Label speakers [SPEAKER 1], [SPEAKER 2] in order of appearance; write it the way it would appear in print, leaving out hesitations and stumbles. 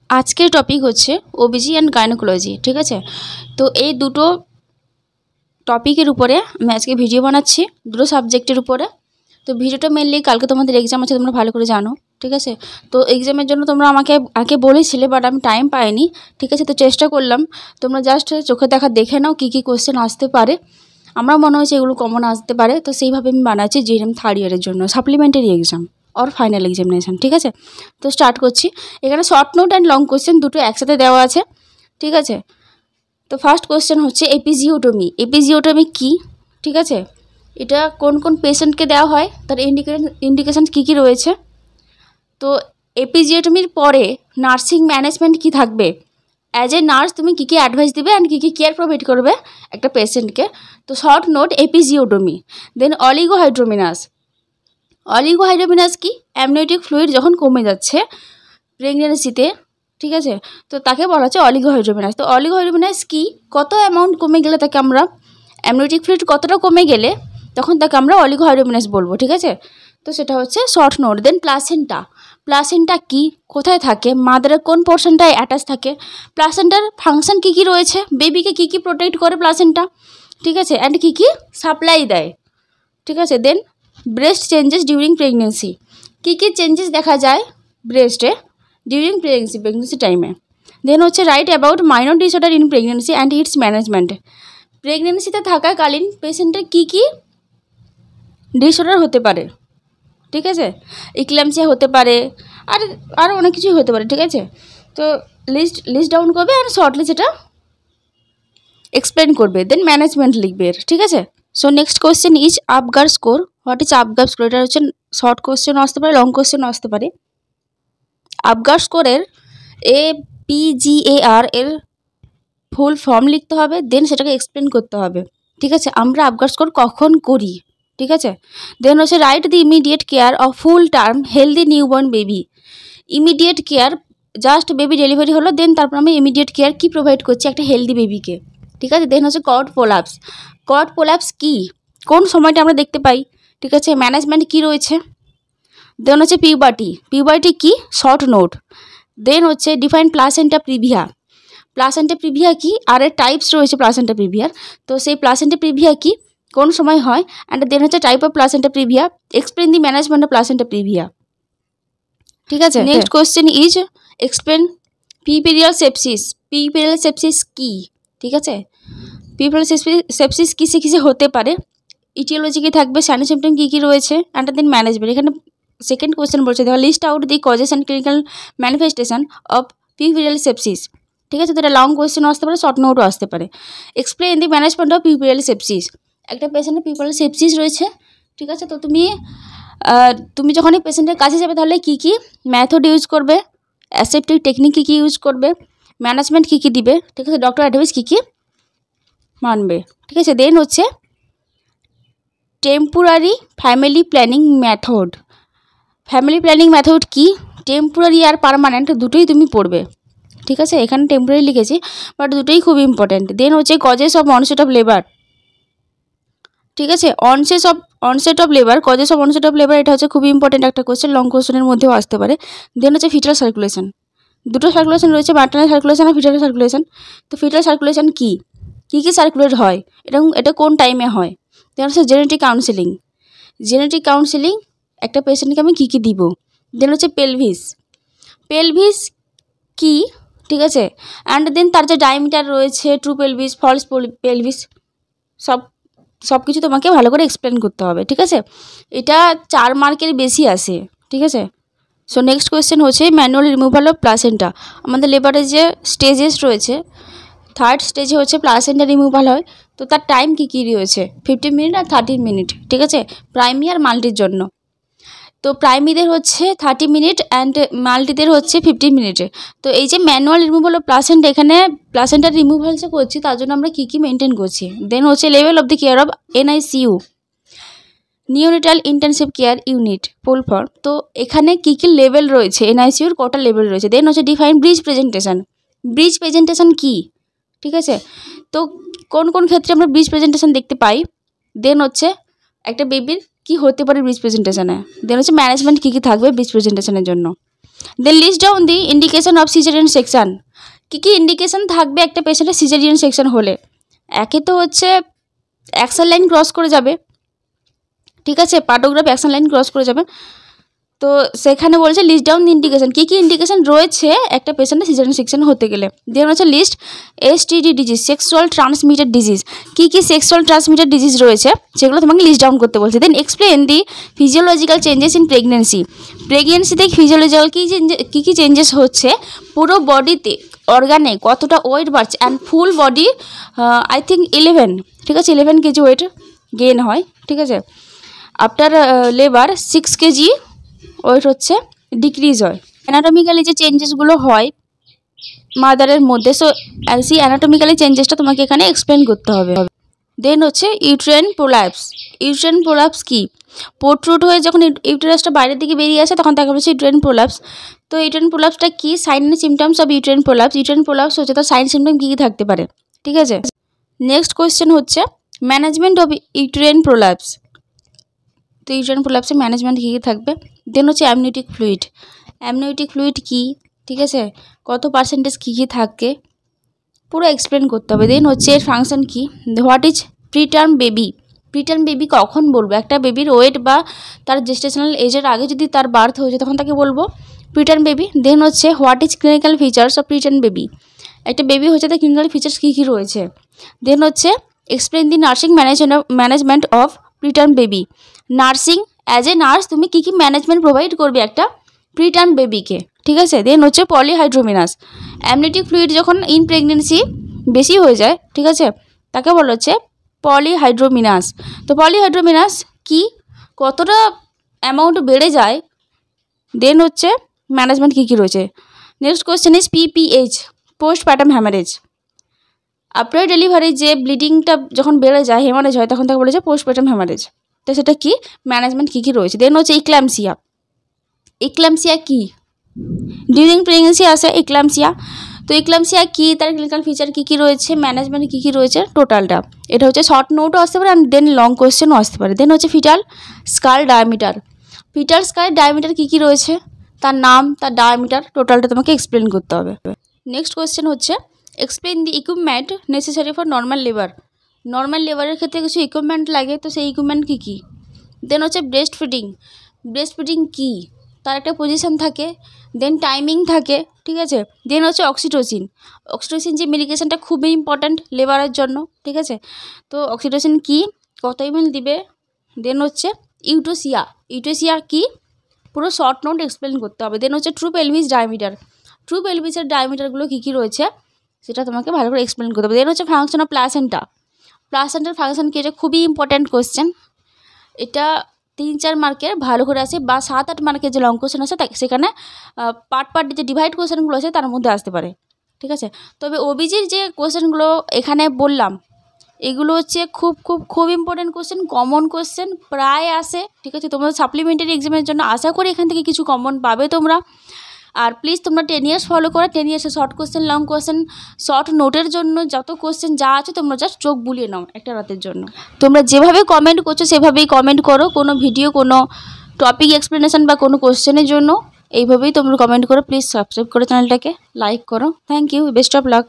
[SPEAKER 1] আজকের টপিক হচ্ছে ওবিজি and gynaecology. ঠিক আছে, তো এই দুটো টপিকের উপরে আমি আজকে ভিডিও বানাচ্ছি, দুটো সাবজেক্টের উপরে। তো ভিডিওটা মেনলি কালকে তোমাদের এক্সাম আছে, তোমরা ভালো করে জানো। ঠিক আছে, তো এক্সামের জন্য তোমরা আমাকে আগে বলেছিলে, বাট আমি টাইম পাইনি। ঠিক আছে, তো চেষ্টা করলাম। তোমরা জাস্ট চোখে দেখে নাও কী কী কোয়েশ্চেন আসতে পারে। আমার মনে হয়েছে এগুলো কমন আসতে পারে, তো সেইভাবে আমি বানাচ্ছি জিএনএম থার্ড ইয়ারের জন্য supplementary exam or final examination. ঠিক আছে, তো স্টার্ট করছি। এখানে short note and long question দুটো একসাথে দেওয়া আছে। ঠিক আছে, তো ফার্স্ট কোয়েশ্চেন হচ্ছে এপিজিওটমি। এপিজিওটমি কী? ঠিক আছে, এটা কোন কোন পেশেন্টকে দেওয়া হয়, তার ইন্ডিকেশান কী কী রয়েছে। তো এপিজিওটমির পরে নার্সিং ম্যানেজমেন্ট কি থাকবে, অ্যাজ এ নার্স তুমি কী কী অ্যাডভাইস দিবে অ্যান্ড কী কী কেয়ার প্রোভাইড করবে একটা পেশেন্টকে। তো শর্ট নোট এপিজিওটমি। দেন অলিগোহাইড্রোমিনাস। অলিগোহাইড্রোমিনাস কি? অ্যামনিওটিক ফ্লুইড যখন কমে যাচ্ছে প্রেগনেন্সিতে, ঠিক আছে, তো তাকে বলা হচ্ছে অলিগোহাইড্রোমিনাস। তো অলিগোহাইড্রোমিনাস কি? কত অ্যামাউন্ট কমে গেলে তাকে আমরা, অ্যামনিওটিক ফ্লুইড কতটা কমে গেলে তখন তাকে আমরা অলিগোহাইড্রোমিনাস বলবো। ঠিক আছে, তো সেটা হচ্ছে শর্ট নোট। দেন প্লাসেন্টা। প্লাসেন্টা কি? কোথায় থাকে? মাদারের কোন পোর্শনটায় অ্যাটাচ থাকে? প্লাসেন্টার ফাংশন কী কী রয়েছে? বেবিকে কী কী প্রোটেক্ট করে প্লাসেন্টা? ঠিক আছে, অ্যান্ড কী কী সাপ্লাই দেয়? ঠিক আছে, then breast changes during pregnancy. কী কী চেঞ্জেস দেখা যায় ব্রেস্টে ডিউরিং প্রেগনেন্সি টাইমে। দেন হচ্ছে write about minor disorder in pregnancy and its management. প্রেগনেন্সিতে থাকাকালীন পেশেন্টের কী কী ডিসঅর্ডার হতে পারে। ঠিক আছে, ইক্ল্যাম্পসিয়া হতে পারে, আর আরও অনেক কিছুই হতে পারে। ঠিক আছে, তো লিস্ট ডাউন করবে অ্যান্ড শর্টলি সেটা এক্সপ্লেন করবে। দেন ম্যানেজমেন্ট লিখবে এর। ঠিক আছে, so next question is Apgar score. What is Apgar score? এটা হচ্ছে শর্ট কোয়েশ্চেনও আসতে পারে, লং কোয়েশ্চেনও আসতে পারে। আপগার স্কোরের APGAR এর ফুল ফর্ম লিখতে হবে, দেন সেটাকে এক্সপ্লেন করতে হবে। ঠিক আছে, আমরা আপগার স্কোর কখন করি? ঠিক আছে, দেন হচ্ছে write the immediate care of full term healthy newborn baby. Immediate care, just baby delivery হলো, দেন তারপর আমি ইমিডিয়েট কেয়ার কী প্রোভাইড করছি একটা হেলদি বেবিকে। ঠিক আছে, দেন হচ্ছে কর্ড প্রোল্যাপস। কর্ড প্রোল্যাপস কী, কোন সময়টা আমরা দেখতে পাই? ঠিক আছে, ম্যানেজমেন্ট কী রয়েছে। দেন হচ্ছে পিউবার্টি। পিউবার্টি কী? Short note. দেন হচ্ছে define placenta previa. Placenta previa কী, আর এর টাইপস রয়েছে প্লাসেন্টা প্রিভিয়ার। তো সেই প্লাসেন্টা প্রিভিয়া কী, কোন সময় হয়, অ্যান্ড দেন হচ্ছে type of placenta previa, explain the management of placenta previa. ঠিক আছে, next question is explain puerperal sepsis. Puerperal sepsis কী? ঠিক আছে, পিপিরিয়াল সেপসিস কিসে কিসে হতে পারে, ইটিওলজি কী থাকবে, সাইন সিমটম কী কী রয়েছে, অ্যান্ড দেন ম্যানেজমেন্ট। এখানে সেকেন্ড কোয়েশ্চেন বলছে দেখো list out the causes and clinical manifestation of puerperal sepsis. ঠিক আছে, তো এটা লং কোয়েশ্চেনও আসতে পারে, শর্ট নোটও আসতে পারে। Explain the management of puerperal sepsis. একটা পেশেন্টের পিপিরিয়াল সেপসিস রয়েছে। ঠিক আছে, তো তুমি যখন এই পেশেন্টের কাছে যাবে তাহলে কী কী মেথড ইউজ করবে, অ্যাসেপ্টিক টেকনিক কী কী ইউজ করবে, ম্যানেজমেন্ট কী কী দিবে। ঠিক আছে, ডক্টর অ্যাডভাইস কী কী মানবে। ঠিক আছে, দেন হচ্ছে temporary family planning method. Family planning method কি? টেম্পোরারি আর পার্মানেন্ট দুটোই তুমি পড়বে। ঠিক আছে, এখানে টেম্পোরারি লিখেছি, বাট দুটোই খুব ইম্পর্ট্যান্ট। দেন হচ্ছে causes of onset of labour. ঠিক আছে, onset of labour, causes of onset of labour, এটা হচ্ছে খুব ইম্পর্ট্যান্ট একটা কোয়েশ্চেন, লং কোয়েশ্চেনের মধ্যেও আসতে পারে। দেন হচ্ছে ফিটাল সার্কুলেশন। দুটো সার্কুলেশন রয়েছে, ম্যাটার্নাল সার্কুলেশন আর ফিটাল সার্কুলেশন। তো ফিটাল সার্কুলেশন কী কী সার্কুলেট হয়, এটা কোন টাইমে হয়। দেন হচ্ছে জেনেটিক কাউন্সেলিং। জেনেটিক কাউন্সেলিং একটা পেশেন্টকে আমি কী কী দিব। দেন হচ্ছে পেলভিস কি? ঠিক আছে, অ্যান্ড দেন তার যে ডায়ামিটার রয়েছে, ট্রু পেলভিস, ফলস পেলভিস, সব কিছু তোমাকে ভালো করে এক্সপ্লেন করতে হবে। ঠিক আছে, এটা 4 মার্কের বেশি আসে। ঠিক আছে, সো নেক্সট কোয়েশ্চেন হচ্ছে ম্যানুয়াল রিমুভাল অফ প্লাসেন্টা। আমাদের লেবারের যে স্টেজেস রয়েছে, থার্ড স্টেজে হচ্ছে প্লাসেন্টা রিমুভাল হয়। তো তার টাইম কী কী রয়েছে, 15 মিনিট আর 30 মিনিট। ঠিক আছে, প্রাইমি আর মাল্টির জন্য। তো প্রাইমিদের হচ্ছে 30 মিনিট অ্যান্ড মাল্টিদের হচ্ছে 15 মিনিটে। তো এই যে ম্যানুয়াল রিমুভাল অফ প্লাসেন্টা, এখানে প্লাসেন্টার রিমুভাল যে করছি তার জন্য আমরা কী কী মেনটেন করছি। দেন হচ্ছে level of the care of NICU, neonatal intensive care unit full form. তো এখানে কী কী লেভেল রয়েছে, NICUর কটা লেভেল রয়েছে। দেন হচ্ছে define breech presentation. Breech presentation কী? ঠিক আছে, তো কোন কোন ক্ষেত্রে আমরা ব্রিজ প্রেজেন্টেশন দেখতে পাই। দেন হচ্ছে একটা বেবির কী হতে পারে ব্রিজ প্রেজেন্টেশনে। দেন হচ্ছে ম্যানেজমেন্ট কী কী থাকবে ব্রিজ প্রেজেন্টেশনের জন্য। Then list down the indication of caesarean section. কী কী ইন্ডিকেশন থাকবে একটা পেশেন্টের সিজারিয়ান সেকশন হলে? একে তো হচ্ছে অ্যাকশন লাইন ক্রস করে যাবে, ঠিক আছে, পার্টোগ্রাফ অ্যাকশন লাইন ক্রস করে যাবে। তো সেখানে বলছে লিস্ট ডাউন দি ইন্ডিকেশন, কী কী ইন্ডিকেশন রয়েছে একটা পেশেন্টের সিজারিয়ান সেকশন হতে গেলে। দেন হচ্ছে list STD disease, sexual transmitted disease, কী কী সেক্সুয়াল ট্রান্সমিটেড ডিজিজ রয়েছে সেগুলো তোমাকে লিস্ট ডাউন করতে বলছে। Then explain the physiological changes in pregnancy, প্রেগনেন্সিতে ফিজিওলজিক্যাল কী কী চেঞ্জেস হচ্ছে, পুরো বডিতে অর্গানে কতটা ওয়েট বাড়ছে, and full body I think 11, ঠিক আছে, 11 কেজি ওয়েট গেইন হয়, ঠিক আছে। আফটার লেবার 6 কেজি ওয়েট হচ্ছে ডিক্রিজ হয়। অ্যানাটমিক্যালি যে চেঞ্জেসগুলো হয় মাদারের মধ্যে, সো সেই অ্যানাটমিক্যালি চেঞ্জেসটা তোমাকে এখানে এক্সপ্লেন করতে হবে। দেন হচ্ছে ইউট্রেন প্রোল্যাপস। ইউট্রেন প্রোল্যাপস কি? পোর্ট্রুট হয়ে যখন ইউটেরাসটা বাইরের দিকে বেরিয়ে আসে তখন তাকে বলছে ইউট্রেন প্রোল্যাপস। তো ইউট্রেন প্রোল্যাপসটা কি? Sign and symptoms of uterine prolapse. Uterine prolapse হচ্ছে তার সাইন সিমটম কী কী থাকতে পারে, ঠিক আছে। নেক্সট কোয়েশ্চেন হচ্ছে ম্যানেজমেন্ট অফ ইউট্রেন প্রোল্যাপস। তো ইউট্রেন প্রোল্যাপসের ম্যানেজমেন্ট কী কী থাকবে? দেন হচ্ছে অ্যামনিওটিক ফ্লুইড। অ্যামনিওটিক ফ্লুইড কী, ঠিক আছে, কত পার্সেন্টেজ কী কী থাকে পুরো এক্সপ্লেন করতে হবে। দেন হচ্ছে এর ফাংশন কী, what is preterm baby. Preterm baby কখন বলবো? একটা বেবির ওয়েট বা তার জেস্টেশনাল এজের আগে যদি তার বার্থ হয়েছে তখন তাকে বলবো প্রিটার্ম বেবি। দেন হচ্ছে what is clinical features of preterm baby. একটা বেবি হচ্ছে তার ক্লিনিক্যাল ফিচার্স কী কী রয়েছে। দেন হচ্ছে explain the nursing management of preterm baby. Nursing, as a nurse তুমি কী কী ম্যানেজমেন্ট প্রোভাইড করবে একটা প্রিটার্ম বেবিকে, ঠিক আছে। দেন হচ্ছে পলিহাইড্রোমিনাস। অ্যামনিওটিক ফ্লুইড যখন ইন প্রেগনেন্সি বেশি হয়ে যায়, ঠিক আছে, তাকে বলা হচ্ছে পলিহাইড্রোমিনাস। তো পলিহাইড্রোমিনাস কি, কতটা অ্যামাউন্ট বেড়ে যায়। দেন হচ্ছে ম্যানেজমেন্ট কী কী রয়েছে। Next question is PPH, postpartum haemorrhage. After delivery যে ব্লিডিংটা যখন বেড়ে যায়, হেমারেজ হয়, তখন তাকে বলেছে পোস্টপার্টাম হ্যামারেজ। তো সেটা কি, ম্যানেজমেন্ট কী কী রয়েছে। দেন হচ্ছে ইক্ল্যাম্পসিয়া। ইক্ল্যাম্পসিয়া কি? ডিউরিং প্রেগনেন্সি আসে ইক্ল্যাম্পসিয়া। তো ইক্ল্যাম্পসিয়া কি, তার ক্লিনিক্যাল ফিচার কী কী রয়েছে, ম্যানেজমেন্ট কী কী রয়েছে, টোটালটা। এটা হচ্ছে শর্ট নোটও আসতে পারে অ্যান্ড দেন লং কোয়েশ্চেনও আসতে পারে। দেন হচ্ছে fetal skull diameter. Fetal skull diameter কী কী রয়েছে, তার নাম, তার ডায়ামিটার, টোটালটা তোমাকে এক্সপ্লেন করতে হবে। নেক্সট কোয়েশ্চেন হচ্ছে explain the equipment necessary for normal labour. Normal লেবারের ক্ষেত্রে কিছু ইকুইপমেন্ট লাগে, তো সেই ইকুইপমেন্ট কী কী। দেন হচ্ছে ব্রেস্ট ফিডিং। ব্রেস্ট ফিডিং কী, তার একটা পজিশন থাকে, দেন টাইমিং থাকে, ঠিক আছে। দেন হচ্ছে অক্সিটোসিন। অক্সিটোসিন যে মেডিকেশনটা খুবই ইম্পর্ট্যান্ট লেবারের জন্য, ঠিক আছে। তো অক্সিটোসিন কি, কত এমএল দিবে। দেন হচ্ছে ইউটোসিয়া। ইউটোসিয়া কি, পুরো শর্ট নোট এক্সপ্লেন করতে হবে। দেন হচ্ছে ট্রু পেলভিস ডায়ামিটার। ট্রু পেলভিসের ডায়ামিটারগুলো কী কী রয়েছে সেটা তোমাকে ভালো করে এক্সপ্লেন করতে হবে। দেন হচ্ছে ফাংশন অফ প্লাসেন্টা। প্লাসেন্টার ফাংশন কি, এটা খুবই ইম্পর্ট্যান্ট কোয়েশ্চেন। এটা 3-4 মার্কের ভালো করে আসে, বা 7-8 মার্কের যে লং কোয়েশ্চেন আছে সেখানে পার্ট যে ডিভাইড কোয়েশ্চেনগুলো আছে তার মধ্যে আসতে পারে, ঠিক আছে। তবে ওবিজির যে কোয়েশ্চেনগুলো এখানে বললাম এগুলো হচ্ছে খুব ইম্পর্টেন্ট কোয়েশ্চেন, কমন কোয়েশ্চেন প্রায় আসে, ঠিক আছে। তোমাদের সাপ্লিমেন্টারি এক্সামের জন্য আশা করি এখান থেকে কিছু কমন পাবে তোমরা। আর প্লিজ তোমরা 10 ইয়ার্স ফলো করো। 10 ইয়ার্সে short question, long question, short নোটের জন্য যত কোয়েশ্চেন যা আছে তোমরা জাস্ট চোখ বুলিয়ে নাও একটা রাতের জন্য। তোমরা যেভাবে কমেন্ট করছো সেভাবেই কমেন্ট করো, কোনো ভিডিও, কোনো টপিক এক্সপ্লেনেশন বা কোনো কোয়েশ্চেনের জন্য এইভাবেই তোমরা কমেন্ট করো। প্লিজ সাবস্ক্রাইব করো চ্যানেলটাকে, লাইক করো। Thank you, best of lakh.